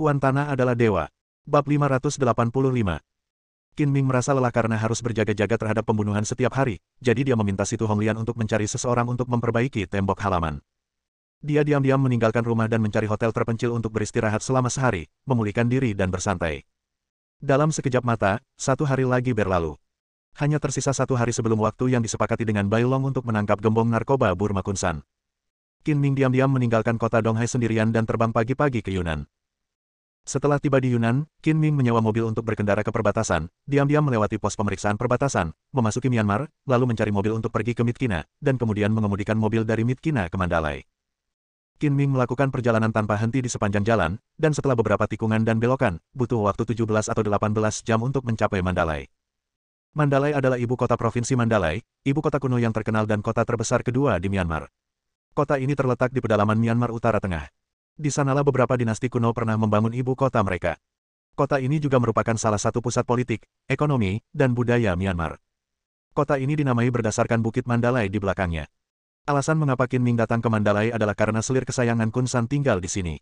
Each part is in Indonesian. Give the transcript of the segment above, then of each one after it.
Tuan Tanah adalah dewa. Bab 585. Qin Ming merasa lelah karena harus berjaga-jaga terhadap pembunuhan setiap hari, jadi dia meminta Situ Honglian untuk mencari seseorang untuk memperbaiki tembok halaman. Dia diam-diam meninggalkan rumah dan mencari hotel terpencil untuk beristirahat selama sehari, memulihkan diri dan bersantai. Dalam sekejap mata, 1 hari lagi berlalu. Hanya tersisa 1 hari sebelum waktu yang disepakati dengan Bai Long untuk menangkap gembong narkoba Burma Kunsan. Qin Ming diam-diam meninggalkan kota Donghai sendirian dan terbang pagi-pagi ke Yunnan. Setelah tiba di Yunnan, Qin Ming menyewa mobil untuk berkendara ke perbatasan, diam-diam melewati pos pemeriksaan perbatasan, memasuki Myanmar, lalu mencari mobil untuk pergi ke Myitkyina, dan kemudian mengemudikan mobil dari Myitkyina ke Mandalay. Qin Ming melakukan perjalanan tanpa henti di sepanjang jalan, dan setelah beberapa tikungan dan belokan, butuh waktu 17 atau 18 jam untuk mencapai Mandalay. Mandalay adalah ibu kota provinsi Mandalay, ibu kota kuno yang terkenal dan kota terbesar kedua di Myanmar. Kota ini terletak di pedalaman Myanmar Utara Tengah. Di sanalah beberapa dinasti kuno pernah membangun ibu kota mereka. Kota ini juga merupakan salah satu pusat politik, ekonomi, dan budaya Myanmar. Kota ini dinamai berdasarkan Bukit Mandalay di belakangnya. Alasan mengapa Qin Ming datang ke Mandalay adalah karena selir kesayangan Kunsan tinggal di sini.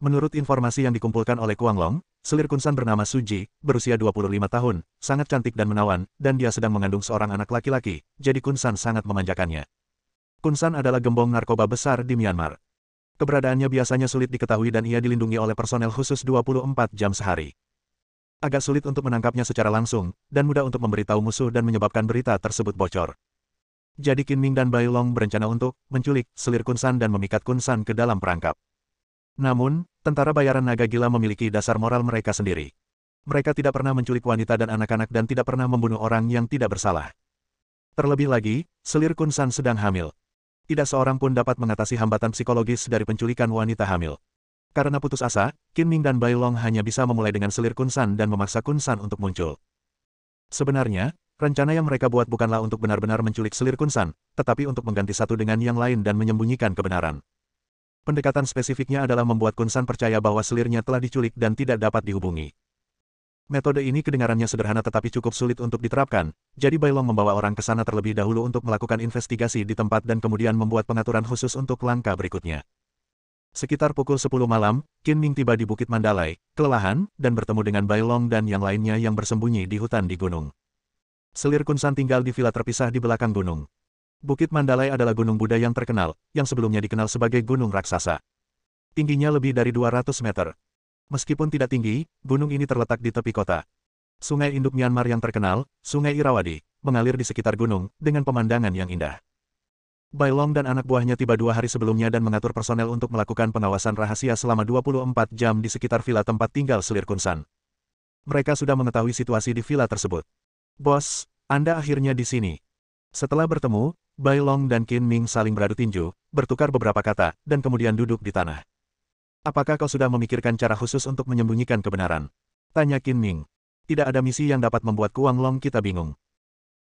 Menurut informasi yang dikumpulkan oleh Kuang Long, selir Kunsan bernama Suji, berusia 25 tahun, sangat cantik dan menawan, dan dia sedang mengandung seorang anak laki-laki, jadi Kunsan sangat memanjakannya. Kunsan adalah gembong narkoba besar di Myanmar. Keberadaannya biasanya sulit diketahui dan ia dilindungi oleh personel khusus 24 jam sehari. Agak sulit untuk menangkapnya secara langsung, dan mudah untuk memberitahu musuh dan menyebabkan berita tersebut bocor. Jadi Qin Ming dan Bai Long berencana untuk menculik selir Kunsan dan memikat Kunsan ke dalam perangkap. Namun, tentara bayaran naga gila memiliki dasar moral mereka sendiri. Mereka tidak pernah menculik wanita dan anak-anak dan tidak pernah membunuh orang yang tidak bersalah. Terlebih lagi, selir Kunsan sedang hamil. Tidak seorang pun dapat mengatasi hambatan psikologis dari penculikan wanita hamil. Karena putus asa, Qin Ming dan Bai Long hanya bisa memulai dengan selir Kunsan dan memaksa Kunsan untuk muncul. Sebenarnya, rencana yang mereka buat bukanlah untuk benar-benar menculik selir Kunsan, tetapi untuk mengganti satu dengan yang lain dan menyembunyikan kebenaran. Pendekatan spesifiknya adalah membuat Kunsan percaya bahwa selirnya telah diculik dan tidak dapat dihubungi. Metode ini kedengarannya sederhana tetapi cukup sulit untuk diterapkan, jadi Bai Long membawa orang ke sana terlebih dahulu untuk melakukan investigasi di tempat dan kemudian membuat pengaturan khusus untuk langkah berikutnya. Sekitar pukul 10 malam, Qin Ming tiba di Bukit Mandalay, kelelahan, dan bertemu dengan Bai Long dan yang lainnya yang bersembunyi di hutan di gunung. Selir Kunsan tinggal di villa terpisah di belakang gunung. Bukit Mandalay adalah gunung Buddha yang terkenal, yang sebelumnya dikenal sebagai gunung raksasa. Tingginya lebih dari 200 meter. Meskipun tidak tinggi, gunung ini terletak di tepi kota. Sungai induk Myanmar yang terkenal, Sungai Irrawaddy, mengalir di sekitar gunung, dengan pemandangan yang indah. Bai Long dan anak buahnya tiba 2 hari sebelumnya dan mengatur personel untuk melakukan pengawasan rahasia selama 24 jam di sekitar villa tempat tinggal selir Kunsan. Mereka sudah mengetahui situasi di villa tersebut. "Bos, Anda akhirnya di sini." Setelah bertemu, Bai Long dan Qin Ming saling beradu tinju, bertukar beberapa kata, dan kemudian duduk di tanah. "Apakah kau sudah memikirkan cara khusus untuk menyembunyikan kebenaran?" tanya Qin Ming. "Tidak ada misi yang dapat membuat Kuang Long kita bingung."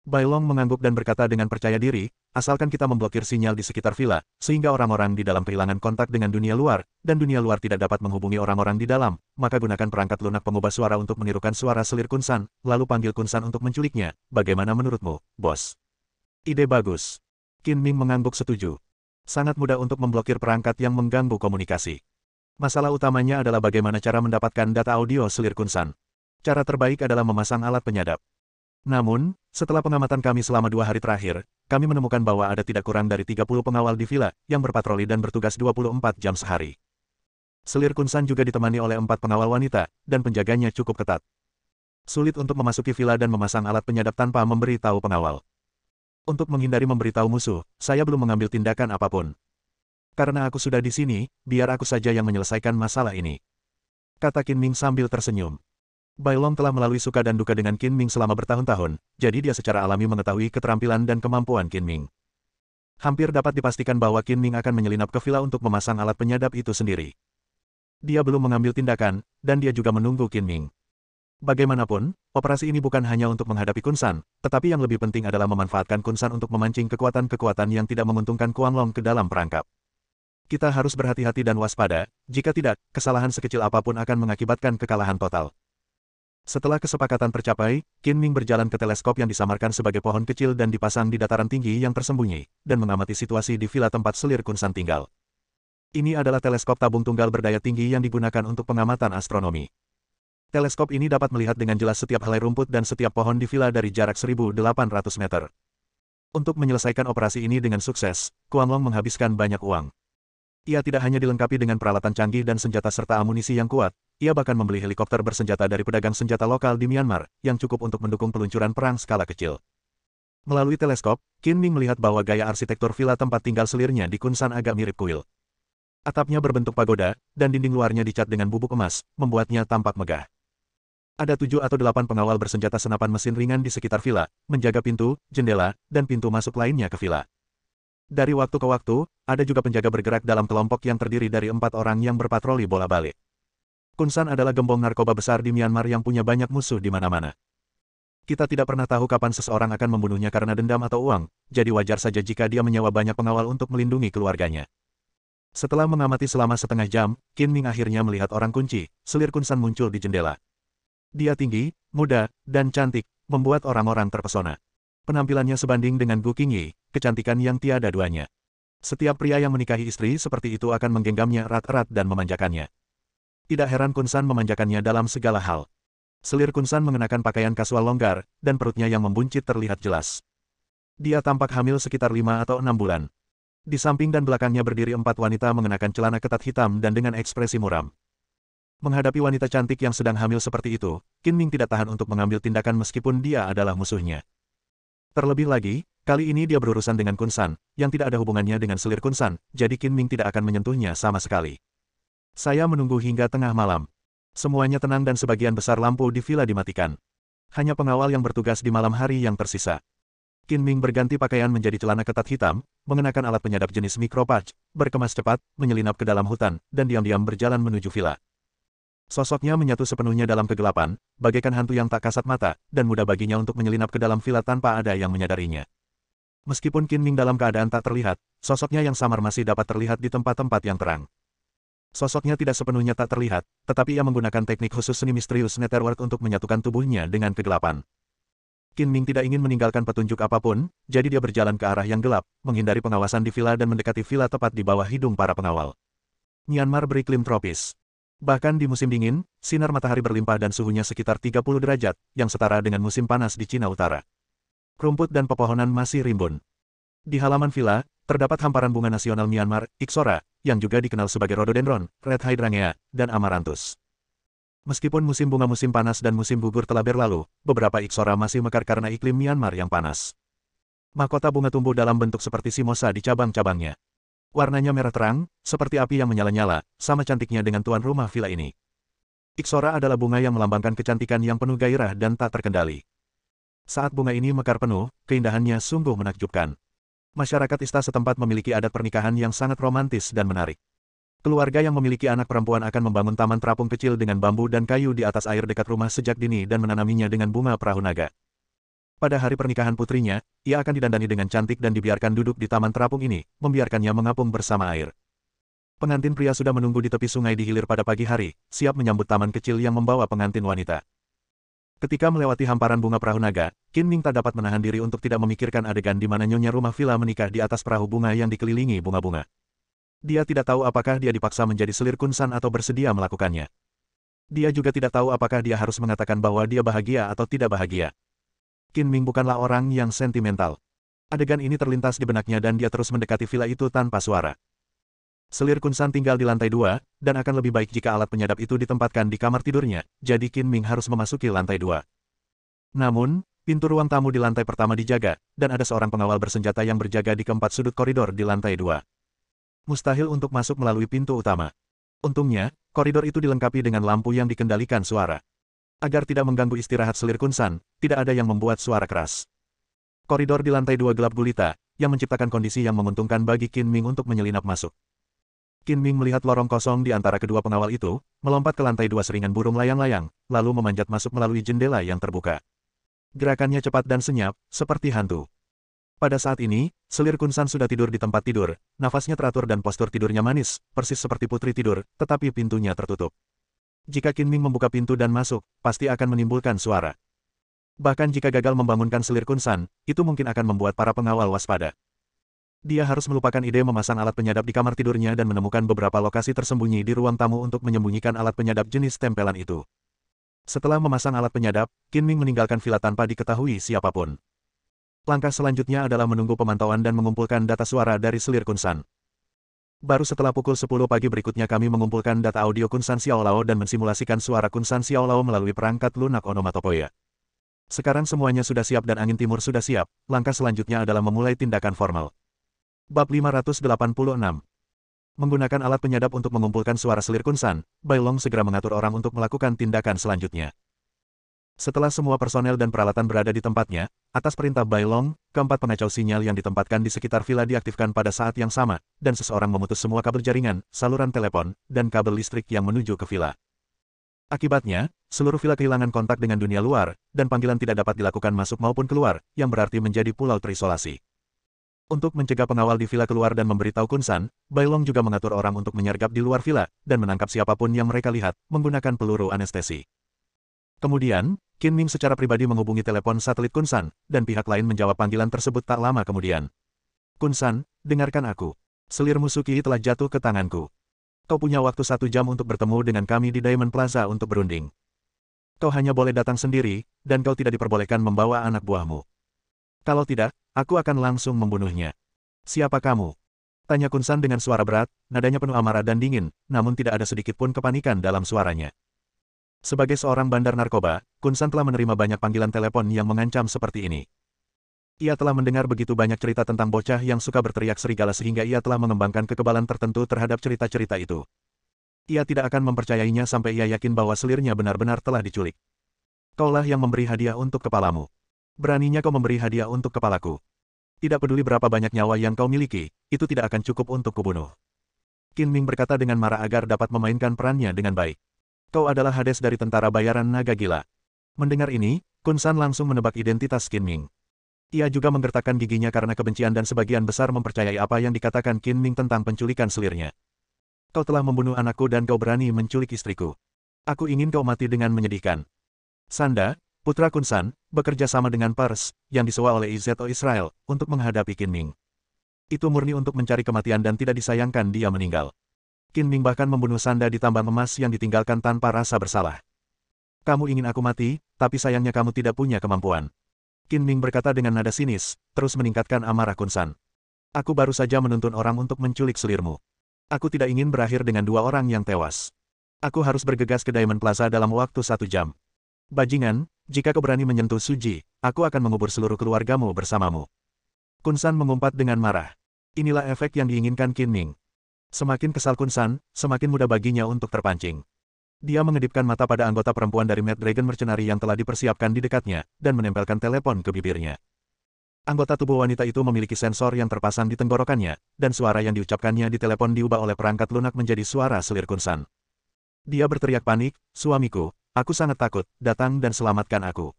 Bai Long mengangguk dan berkata dengan percaya diri, "Asalkan kita memblokir sinyal di sekitar villa, sehingga orang-orang di dalam kehilangan kontak dengan dunia luar, dan dunia luar tidak dapat menghubungi orang-orang di dalam, maka gunakan perangkat lunak pengubah suara untuk menirukan suara selir Kunsan, lalu panggil Kunsan untuk menculiknya. Bagaimana menurutmu, bos?" "Ide bagus." Qin Ming mengangguk setuju. Sangat mudah untuk memblokir perangkat yang mengganggu komunikasi. Masalah utamanya adalah bagaimana cara mendapatkan data audio selir Kunsan. Cara terbaik adalah memasang alat penyadap. Namun, setelah pengamatan kami selama 2 hari terakhir, kami menemukan bahwa ada tidak kurang dari 30 pengawal di villa, yang berpatroli dan bertugas 24 jam sehari. Selir Kunsan juga ditemani oleh 4 pengawal wanita, dan penjaganya cukup ketat. Sulit untuk memasuki villa dan memasang alat penyadap tanpa memberitahu pengawal. Untuk menghindari memberitahu musuh, saya belum mengambil tindakan apapun. Karena aku sudah di sini, biar aku saja yang menyelesaikan masalah ini," kata Qin Ming sambil tersenyum. Bai Long telah melalui suka dan duka dengan Qin Ming selama bertahun-tahun, jadi dia secara alami mengetahui keterampilan dan kemampuan Qin Ming. Hampir dapat dipastikan bahwa Qin Ming akan menyelinap ke villa untuk memasang alat penyadap itu sendiri. Dia belum mengambil tindakan, dan dia juga menunggu Qin Ming. Bagaimanapun, operasi ini bukan hanya untuk menghadapi Kunsan, tetapi yang lebih penting adalah memanfaatkan Kunsan untuk memancing kekuatan-kekuatan yang tidak menguntungkan Kuang Long ke dalam perangkap. Kita harus berhati-hati dan waspada, jika tidak, kesalahan sekecil apapun akan mengakibatkan kekalahan total. Setelah kesepakatan tercapai, Qin Ming berjalan ke teleskop yang disamarkan sebagai pohon kecil dan dipasang di dataran tinggi yang tersembunyi, dan mengamati situasi di villa tempat selir Kunsan tinggal. Ini adalah teleskop tabung tunggal berdaya tinggi yang digunakan untuk pengamatan astronomi. Teleskop ini dapat melihat dengan jelas setiap helai rumput dan setiap pohon di villa dari jarak 1.800 meter. Untuk menyelesaikan operasi ini dengan sukses, Kuanglong menghabiskan banyak uang. Ia tidak hanya dilengkapi dengan peralatan canggih dan senjata serta amunisi yang kuat, ia bahkan membeli helikopter bersenjata dari pedagang senjata lokal di Myanmar, yang cukup untuk mendukung peluncuran perang skala kecil. Melalui teleskop, Qin Ming melihat bahwa gaya arsitektur villa tempat tinggal selirnya di Kunsan agak mirip kuil. Atapnya berbentuk pagoda, dan dinding luarnya dicat dengan bubuk emas, membuatnya tampak megah. Ada 7 atau 8 pengawal bersenjata senapan mesin ringan di sekitar villa, menjaga pintu, jendela, dan pintu masuk lainnya ke villa. Dari waktu ke waktu, ada juga penjaga bergerak dalam kelompok yang terdiri dari 4 orang yang berpatroli bola-balik. Kunsan adalah gembong narkoba besar di Myanmar yang punya banyak musuh di mana-mana. Kita tidak pernah tahu kapan seseorang akan membunuhnya karena dendam atau uang, jadi wajar saja jika dia menyewa banyak pengawal untuk melindungi keluarganya. Setelah mengamati selama setengah jam, Qin Ming akhirnya melihat orang kunci, selir Kunsan muncul di jendela. Dia tinggi, muda, dan cantik, membuat orang-orang terpesona. Penampilannya sebanding dengan Gu Qingyi, kecantikan yang tiada duanya. Setiap pria yang menikahi istri seperti itu akan menggenggamnya erat-erat dan memanjakannya. Tidak heran Kunsan memanjakannya dalam segala hal. Selir Kunsan mengenakan pakaian kasual longgar, dan perutnya yang membuncit terlihat jelas. Dia tampak hamil sekitar 5 atau 6 bulan. Di samping dan belakangnya berdiri 4 wanita mengenakan celana ketat hitam dan dengan ekspresi muram. Menghadapi wanita cantik yang sedang hamil seperti itu, Qin Ming tidak tahan untuk mengambil tindakan meskipun dia adalah musuhnya. Terlebih lagi, kali ini dia berurusan dengan Kunsan, yang tidak ada hubungannya dengan selir Kunsan, jadi Qin Ming tidak akan menyentuhnya sama sekali. Saya menunggu hingga tengah malam. Semuanya tenang dan sebagian besar lampu di villa dimatikan. Hanya pengawal yang bertugas di malam hari yang tersisa. Qin Ming berganti pakaian menjadi celana ketat hitam, mengenakan alat penyadap jenis micropatch, berkemas cepat, menyelinap ke dalam hutan, dan diam-diam berjalan menuju villa. Sosoknya menyatu sepenuhnya dalam kegelapan, bagaikan hantu yang tak kasat mata, dan mudah baginya untuk menyelinap ke dalam villa tanpa ada yang menyadarinya. Meskipun Qin Ming dalam keadaan tak terlihat, sosoknya yang samar masih dapat terlihat di tempat-tempat yang terang. Sosoknya tidak sepenuhnya tak terlihat, tetapi ia menggunakan teknik khusus seni misterius Netherworld untuk menyatukan tubuhnya dengan kegelapan. Qin Ming tidak ingin meninggalkan petunjuk apapun, jadi dia berjalan ke arah yang gelap, menghindari pengawasan di villa dan mendekati villa tepat di bawah hidung para pengawal. Myanmar beriklim tropis. Bahkan di musim dingin, sinar matahari berlimpah dan suhunya sekitar 30 derajat, yang setara dengan musim panas di Cina Utara. Rumput dan pepohonan masih rimbun. Di halaman villa, terdapat hamparan bunga nasional Myanmar, Ixora, yang juga dikenal sebagai rhododendron, red hydrangea, dan amaranthus. Meskipun musim bunga musim panas dan musim gugur telah berlalu, beberapa Ixora masih mekar karena iklim Myanmar yang panas. Mahkota bunga tumbuh dalam bentuk seperti simosa di cabang-cabangnya. Warnanya merah terang, seperti api yang menyala-nyala, sama cantiknya dengan tuan rumah villa ini. Ixora adalah bunga yang melambangkan kecantikan yang penuh gairah dan tak terkendali. Saat bunga ini mekar penuh, keindahannya sungguh menakjubkan. Masyarakat Ista setempat memiliki adat pernikahan yang sangat romantis dan menarik. Keluarga yang memiliki anak perempuan akan membangun taman terapung kecil dengan bambu dan kayu di atas air dekat rumah sejak dini dan menanaminya dengan bunga perahu naga. Pada hari pernikahan putrinya, ia akan didandani dengan cantik dan dibiarkan duduk di taman terapung ini, membiarkannya mengapung bersama air. Pengantin pria sudah menunggu di tepi sungai di hilir pada pagi hari, siap menyambut taman kecil yang membawa pengantin wanita. Ketika melewati hamparan bunga perahu naga, Qin Ming tak dapat menahan diri untuk tidak memikirkan adegan di mana nyonya rumah villa menikah di atas perahu bunga yang dikelilingi bunga-bunga. Dia tidak tahu apakah dia dipaksa menjadi selir Kunsan atau bersedia melakukannya. Dia juga tidak tahu apakah dia harus mengatakan bahwa dia bahagia atau tidak bahagia. Qin Ming bukanlah orang yang sentimental. Adegan ini terlintas di benaknya dan dia terus mendekati villa itu tanpa suara. Selir Kunsan tinggal di lantai 2, dan akan lebih baik jika alat penyadap itu ditempatkan di kamar tidurnya, jadi Qin Ming harus memasuki lantai 2. Namun, pintu ruang tamu di lantai pertama dijaga, dan ada seorang pengawal bersenjata yang berjaga di keempat sudut koridor di lantai 2. Mustahil untuk masuk melalui pintu utama. Untungnya, koridor itu dilengkapi dengan lampu yang dikendalikan suara. Agar tidak mengganggu istirahat selir Kunsan, tidak ada yang membuat suara keras. Koridor di lantai 2 gelap gulita, yang menciptakan kondisi yang menguntungkan bagi Qin Ming untuk menyelinap masuk. Qin Ming melihat lorong kosong di antara kedua pengawal itu, melompat ke lantai 2 seringan burung layang-layang, lalu memanjat masuk melalui jendela yang terbuka. Gerakannya cepat dan senyap, seperti hantu. Pada saat ini, selir Kunsan sudah tidur di tempat tidur, nafasnya teratur dan postur tidurnya manis, persis seperti putri tidur, tetapi pintunya tertutup. Jika Qin Ming membuka pintu dan masuk, pasti akan menimbulkan suara. Bahkan jika gagal membangunkan selir Kunsan, itu mungkin akan membuat para pengawal waspada. Dia harus melupakan ide memasang alat penyadap di kamar tidurnya dan menemukan beberapa lokasi tersembunyi di ruang tamu untuk menyembunyikan alat penyadap jenis tempelan itu. Setelah memasang alat penyadap, Qin Ming meninggalkan villa tanpa diketahui siapapun. Langkah selanjutnya adalah menunggu pemantauan dan mengumpulkan data suara dari selir Kunsan. Baru setelah pukul 10 pagi berikutnya kami mengumpulkan data audio Kunsan Xiaolao dan mensimulasikan suara Kunsan Xiaolao melalui perangkat lunak onomatopoeia. Sekarang semuanya sudah siap dan angin timur sudah siap, langkah selanjutnya adalah memulai tindakan formal. Bab 586. Menggunakan alat penyadap untuk mengumpulkan suara selir Kunsan, Bai Long segera mengatur orang untuk melakukan tindakan selanjutnya. Setelah semua personel dan peralatan berada di tempatnya, atas perintah Bai Long, keempat pengacau sinyal yang ditempatkan di sekitar villa diaktifkan pada saat yang sama, dan seseorang memutus semua kabel jaringan, saluran telepon, dan kabel listrik yang menuju ke villa. Akibatnya, seluruh villa kehilangan kontak dengan dunia luar, dan panggilan tidak dapat dilakukan masuk maupun keluar, yang berarti menjadi pulau terisolasi. Untuk mencegah pengawal di villa keluar dan memberitahu Kunsan, Bai Long juga mengatur orang untuk menyergap di luar villa, dan menangkap siapapun yang mereka lihat, menggunakan peluru anestesi. Kemudian, Qin Ming secara pribadi menghubungi telepon satelit Kunsan, dan pihak lain menjawab panggilan tersebut tak lama kemudian. Kunsan, dengarkan aku. Selir Musuki telah jatuh ke tanganku. Kau punya waktu 1 jam untuk bertemu dengan kami di Diamond Plaza untuk berunding. Kau hanya boleh datang sendiri, dan kau tidak diperbolehkan membawa anak buahmu. Kalau tidak, aku akan langsung membunuhnya. Siapa kamu? Tanya Kunsan dengan suara berat, nadanya penuh amarah dan dingin, namun tidak ada sedikit pun kepanikan dalam suaranya. Sebagai seorang bandar narkoba, Kunsan telah menerima banyak panggilan telepon yang mengancam seperti ini. Ia telah mendengar begitu banyak cerita tentang bocah yang suka berteriak serigala sehingga ia telah mengembangkan kekebalan tertentu terhadap cerita-cerita itu. Ia tidak akan mempercayainya sampai ia yakin bahwa selirnya benar-benar telah diculik. Kaulah yang memberi hadiah untuk kepalamu. Beraninya kau memberi hadiah untuk kepalaku. Tidak peduli berapa banyak nyawa yang kau miliki, itu tidak akan cukup untuk kubunuh. Qin Ming berkata dengan marah agar dapat memainkan perannya dengan baik. Kau adalah Hades dari tentara bayaran naga gila. Mendengar ini, Kunsan langsung menebak identitas Qin Ming. Ia juga menggertakkan giginya karena kebencian dan sebagian besar mempercayai apa yang dikatakan Qin Ming tentang penculikan selirnya. Kau telah membunuh anakku dan kau berani menculik istriku. Aku ingin kau mati dengan menyedihkan. Sanda, putra Kunsan, bekerja sama dengan Pers, yang disewa oleh Izzo Israel, untuk menghadapi Qin Ming. Itu murni untuk mencari kematian dan tidak disayangkan dia meninggal. Qin Ming bahkan membunuh Sanda di tambang emas yang ditinggalkan tanpa rasa bersalah. Kamu ingin aku mati, tapi sayangnya kamu tidak punya kemampuan. Qin Ming berkata dengan nada sinis, terus meningkatkan amarah Kunsan. Aku baru saja menuntun orang untuk menculik selirmu. Aku tidak ingin berakhir dengan 2 orang yang tewas. Aku harus bergegas ke Diamond Plaza dalam waktu 1 jam. Bajingan, jika kau berani menyentuh Suji, aku akan mengubur seluruh keluargamu bersamamu. Kunsan mengumpat dengan marah. Inilah efek yang diinginkan Qin Ming. Semakin kesal Kunsan, semakin mudah baginya untuk terpancing. Dia mengedipkan mata pada anggota perempuan dari Mad Dragon Mercenary yang telah dipersiapkan di dekatnya, dan menempelkan telepon ke bibirnya. Anggota tubuh wanita itu memiliki sensor yang terpasang di tenggorokannya, dan suara yang diucapkannya di telepon diubah oleh perangkat lunak menjadi suara selir Kunsan. Dia berteriak panik, suamiku, aku sangat takut, datang dan selamatkan aku.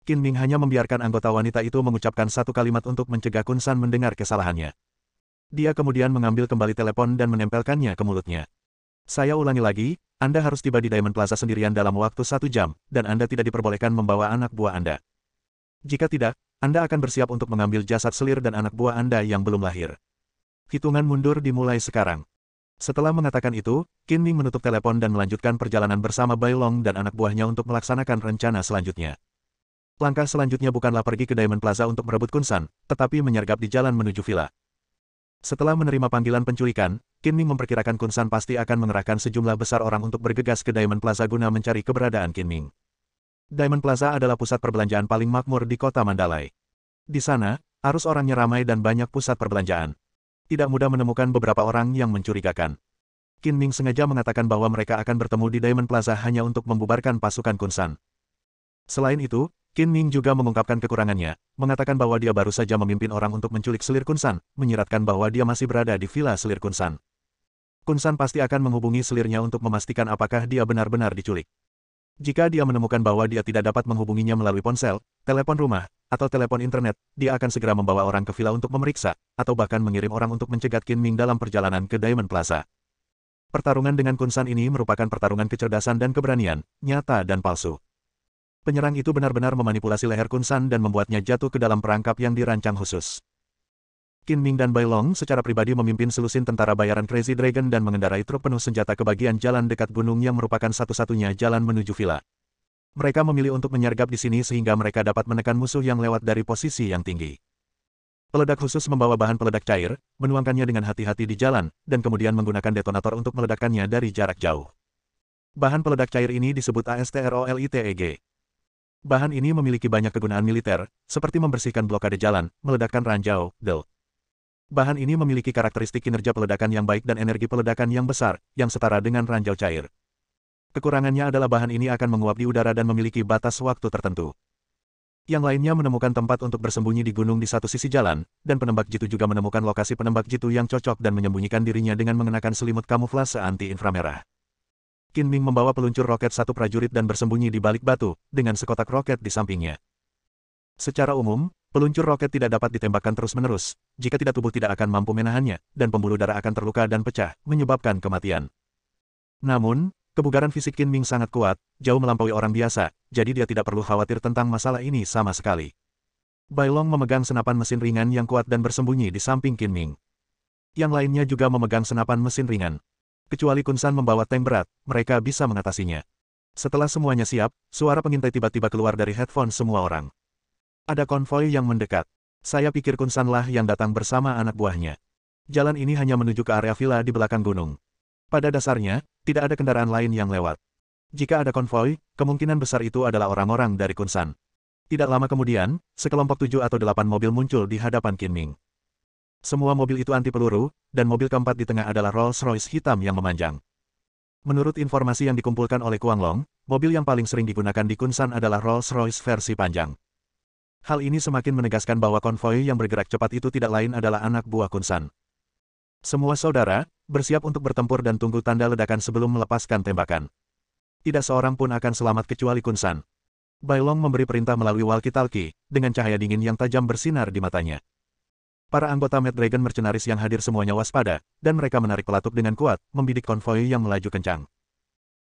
Qin Ming hanya membiarkan anggota wanita itu mengucapkan satu kalimat untuk mencegah Kunsan mendengar kesalahannya. Dia kemudian mengambil kembali telepon dan menempelkannya ke mulutnya. Saya ulangi lagi, Anda harus tiba di Diamond Plaza sendirian dalam waktu 1 jam, dan Anda tidak diperbolehkan membawa anak buah Anda. Jika tidak, Anda akan bersiap untuk mengambil jasad selir dan anak buah Anda yang belum lahir. Hitungan mundur dimulai sekarang. Setelah mengatakan itu, Qin Ming menutup telepon dan melanjutkan perjalanan bersama Bai Long dan anak buahnya untuk melaksanakan rencana selanjutnya. Langkah selanjutnya bukanlah pergi ke Diamond Plaza untuk merebut Kunsan, tetapi menyergap di jalan menuju villa. Setelah menerima panggilan penculikan, Qin Ming memperkirakan Kunsan pasti akan mengerahkan sejumlah besar orang untuk bergegas ke Diamond Plaza guna mencari keberadaan Qin Ming. Diamond Plaza adalah pusat perbelanjaan paling makmur di kota Mandalay. Di sana, arus orangnya ramai dan banyak pusat perbelanjaan. Tidak mudah menemukan beberapa orang yang mencurigakan. Qin Ming sengaja mengatakan bahwa mereka akan bertemu di Diamond Plaza hanya untuk membubarkan pasukan Kunsan. Selain itu, Qin Ming juga mengungkapkan kekurangannya, mengatakan bahwa dia baru saja memimpin orang untuk menculik selir Kunsan, menyiratkan bahwa dia masih berada di villa selir Kunsan. Kunsan pasti akan menghubungi selirnya untuk memastikan apakah dia benar-benar diculik. Jika dia menemukan bahwa dia tidak dapat menghubunginya melalui ponsel, telepon rumah, atau telepon internet, dia akan segera membawa orang ke villa untuk memeriksa, atau bahkan mengirim orang untuk mencegat Qin Ming dalam perjalanan ke Diamond Plaza. Pertarungan dengan Kunsan ini merupakan pertarungan kecerdasan dan keberanian, nyata dan palsu. Penyerang itu benar-benar memanipulasi leher Kunsan dan membuatnya jatuh ke dalam perangkap yang dirancang khusus. Qin Ming dan Bai Long secara pribadi memimpin selusin tentara bayaran Crazy Dragon dan mengendarai truk penuh senjata ke bagian jalan dekat gunung yang merupakan satu-satunya jalan menuju villa. Mereka memilih untuk menyergap di sini sehingga mereka dapat menekan musuh yang lewat dari posisi yang tinggi. Peledak khusus membawa bahan peledak cair, menuangkannya dengan hati-hati di jalan, dan kemudian menggunakan detonator untuk meledakkannya dari jarak jauh. Bahan peledak cair ini disebut ASTROLITEG. Bahan ini memiliki banyak kegunaan militer, seperti membersihkan blokade jalan, meledakkan ranjau, del. Bahan ini memiliki karakteristik kinerja peledakan yang baik dan energi peledakan yang besar, yang setara dengan ranjau cair. Kekurangannya adalah bahan ini akan menguap di udara dan memiliki batas waktu tertentu. Yang lainnya menemukan tempat untuk bersembunyi di gunung di satu sisi jalan, dan penembak jitu juga menemukan lokasi penembak jitu yang cocok dan menyembunyikan dirinya dengan mengenakan selimut kamuflase anti-inframerah. Qin Ming membawa peluncur roket satu prajurit dan bersembunyi di balik batu, dengan sekotak roket di sampingnya. Secara umum, peluncur roket tidak dapat ditembakkan terus-menerus, jika tidak tubuh tidak akan mampu menahannya, dan pembuluh darah akan terluka dan pecah, menyebabkan kematian. Namun, kebugaran fisik Qin Ming sangat kuat, jauh melampaui orang biasa, jadi dia tidak perlu khawatir tentang masalah ini sama sekali. Bai Long memegang senapan mesin ringan yang kuat dan bersembunyi di samping Qin Ming. Yang lainnya juga memegang senapan mesin ringan. Kecuali Kun San membawa tank berat, mereka bisa mengatasinya. Setelah semuanya siap, suara pengintai tiba-tiba keluar dari headphone semua orang. Ada konvoi yang mendekat. Saya pikir Kun San lah yang datang bersama anak buahnya. Jalan ini hanya menuju ke area villa di belakang gunung. Pada dasarnya, tidak ada kendaraan lain yang lewat. Jika ada konvoi, kemungkinan besar itu adalah orang-orang dari Kun San. Tidak lama kemudian, sekelompok 7 atau 8 mobil muncul di hadapan Qin Ming. Semua mobil itu anti peluru, dan mobil keempat di tengah adalah Rolls-Royce hitam yang memanjang. Menurut informasi yang dikumpulkan oleh Kuang Long, mobil yang paling sering digunakan di Kun San adalah Rolls-Royce versi panjang. Hal ini semakin menegaskan bahwa konvoi yang bergerak cepat itu tidak lain adalah anak buah Kun San. Semua saudara, bersiap untuk bertempur dan tunggu tanda ledakan sebelum melepaskan tembakan. Tidak seorang pun akan selamat kecuali Kun San. Bai Long memberi perintah melalui walkie-talkie, dengan cahaya dingin yang tajam bersinar di matanya. Para anggota Mad Dragon Mercenaries yang hadir semuanya waspada, dan mereka menarik pelatuk dengan kuat, membidik konvoi yang melaju kencang.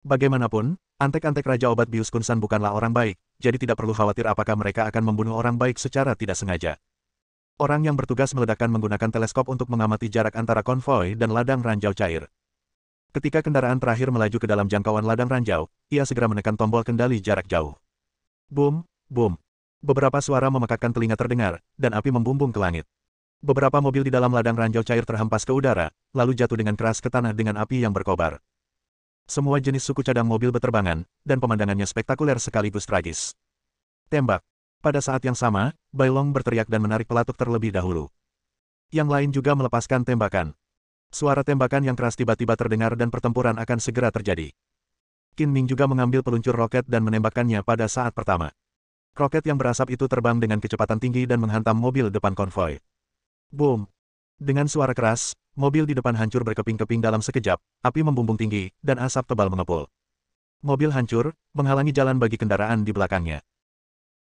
Bagaimanapun, antek-antek Raja Obat Bius Kun San bukanlah orang baik, jadi tidak perlu khawatir apakah mereka akan membunuh orang baik secara tidak sengaja. Orang yang bertugas meledakkan menggunakan teleskop untuk mengamati jarak antara konvoi dan ladang ranjau cair. Ketika kendaraan terakhir melaju ke dalam jangkauan ladang ranjau, ia segera menekan tombol kendali jarak jauh. Boom, boom. Beberapa suara memekakkan telinga terdengar, dan api membumbung ke langit. Beberapa mobil di dalam ladang ranjau cair terhempas ke udara, lalu jatuh dengan keras ke tanah dengan api yang berkobar. Semua jenis suku cadang mobil berterbangan, dan pemandangannya spektakuler sekaligus tragis. Tembak. Pada saat yang sama, Bai Long berteriak dan menarik pelatuk terlebih dahulu. Yang lain juga melepaskan tembakan. Suara tembakan yang keras tiba-tiba terdengar dan pertempuran akan segera terjadi. Qin Ming juga mengambil peluncur roket dan menembakkannya pada saat pertama. Roket yang berasap itu terbang dengan kecepatan tinggi dan menghantam mobil depan konvoi. Boom! Dengan suara keras, mobil di depan hancur berkeping-keping dalam sekejap, api membumbung tinggi, dan asap tebal mengepul. Mobil hancur, menghalangi jalan bagi kendaraan di belakangnya.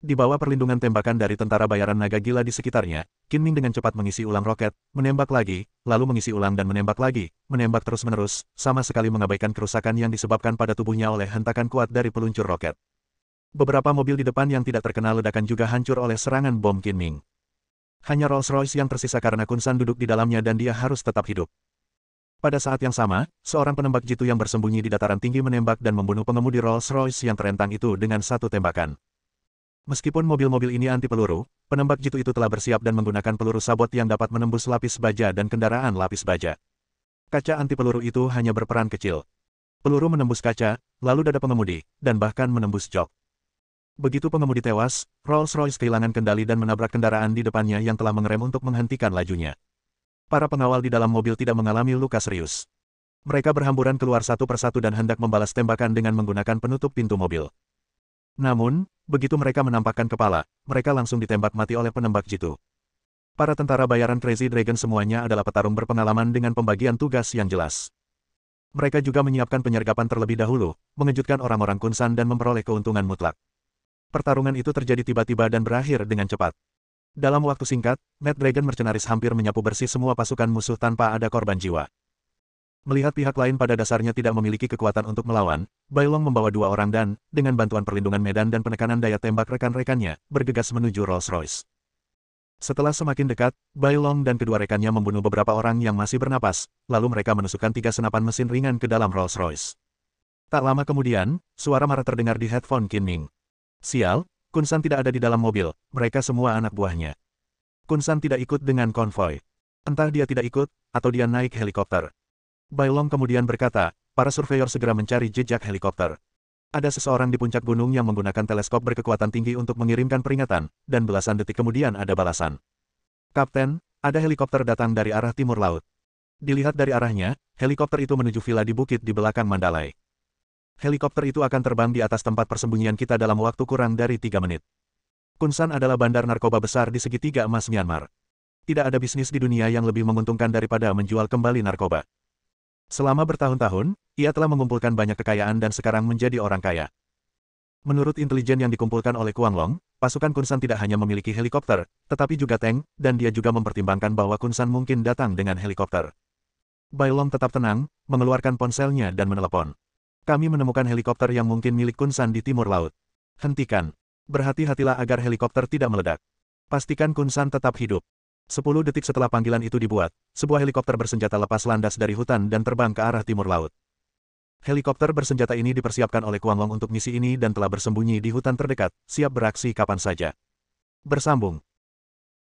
Di bawah perlindungan tembakan dari tentara bayaran naga gila di sekitarnya, Qin Ming dengan cepat mengisi ulang roket, menembak lagi, lalu mengisi ulang dan menembak lagi, menembak terus-menerus, sama sekali mengabaikan kerusakan yang disebabkan pada tubuhnya oleh hentakan kuat dari peluncur roket. Beberapa mobil di depan yang tidak terkena ledakan juga hancur oleh serangan bom Qin Ming. Hanya Rolls-Royce yang tersisa karena Kun San duduk di dalamnya dan dia harus tetap hidup. Pada saat yang sama, seorang penembak jitu yang bersembunyi di dataran tinggi menembak dan membunuh pengemudi Rolls-Royce yang terentang itu dengan satu tembakan. Meskipun mobil-mobil ini anti peluru, penembak jitu itu telah bersiap dan menggunakan peluru sabot yang dapat menembus lapis baja dan kendaraan lapis baja. Kaca anti peluru itu hanya berperan kecil. Peluru menembus kaca, lalu dada pengemudi, dan bahkan menembus jok. Begitu pengemudi tewas, Rolls-Royce kehilangan kendali dan menabrak kendaraan di depannya yang telah mengerem untuk menghentikan lajunya. Para pengawal di dalam mobil tidak mengalami luka serius. Mereka berhamburan keluar satu persatu dan hendak membalas tembakan dengan menggunakan penutup pintu mobil. Namun, begitu mereka menampakkan kepala, mereka langsung ditembak mati oleh penembak jitu. Para tentara bayaran Crazy Dragon semuanya adalah petarung berpengalaman dengan pembagian tugas yang jelas. Mereka juga menyiapkan penyergapan terlebih dahulu, mengejutkan orang-orang Kun San dan memperoleh keuntungan mutlak. Pertarungan itu terjadi tiba-tiba dan berakhir dengan cepat. Dalam waktu singkat, Mad Dragon Mercenaries hampir menyapu bersih semua pasukan musuh tanpa ada korban jiwa. Melihat pihak lain pada dasarnya tidak memiliki kekuatan untuk melawan, Bai Long membawa 2 orang dan, dengan bantuan perlindungan medan dan penekanan daya tembak rekan-rekannya, bergegas menuju Rolls-Royce. Setelah semakin dekat, Bai Long dan kedua rekannya membunuh beberapa orang yang masih bernapas, lalu mereka menusukkan 3 senapan mesin ringan ke dalam Rolls-Royce. Tak lama kemudian, suara marah terdengar di headphone Qin Ming. Sial, Kun San tidak ada di dalam mobil, mereka semua anak buahnya. Kun San tidak ikut dengan konvoi. Entah dia tidak ikut, atau dia naik helikopter. Bai Long kemudian berkata, para surveyor segera mencari jejak helikopter. Ada seseorang di puncak gunung yang menggunakan teleskop berkekuatan tinggi untuk mengirimkan peringatan, dan belasan detik kemudian ada balasan. Kapten, ada helikopter datang dari arah timur laut. Dilihat dari arahnya, helikopter itu menuju villa di bukit di belakang Mandalay. Helikopter itu akan terbang di atas tempat persembunyian kita dalam waktu kurang dari 3 menit. Kun San adalah bandar narkoba besar di segitiga emas Myanmar. Tidak ada bisnis di dunia yang lebih menguntungkan daripada menjual kembali narkoba. Selama bertahun-tahun, ia telah mengumpulkan banyak kekayaan dan sekarang menjadi orang kaya. Menurut intelijen yang dikumpulkan oleh Kuang Long, pasukan Kun San tidak hanya memiliki helikopter, tetapi juga tank, dan dia juga mempertimbangkan bahwa Kun San mungkin datang dengan helikopter. Bai Long tetap tenang, mengeluarkan ponselnya dan menelepon. Kami menemukan helikopter yang mungkin milik Kun San di timur laut. Hentikan. Berhati-hatilah agar helikopter tidak meledak. Pastikan Kun San tetap hidup. 10 detik setelah panggilan itu dibuat, sebuah helikopter bersenjata lepas landas dari hutan dan terbang ke arah timur laut. Helikopter bersenjata ini dipersiapkan oleh Kuang Long untuk misi ini dan telah bersembunyi di hutan terdekat, siap beraksi kapan saja. Bersambung.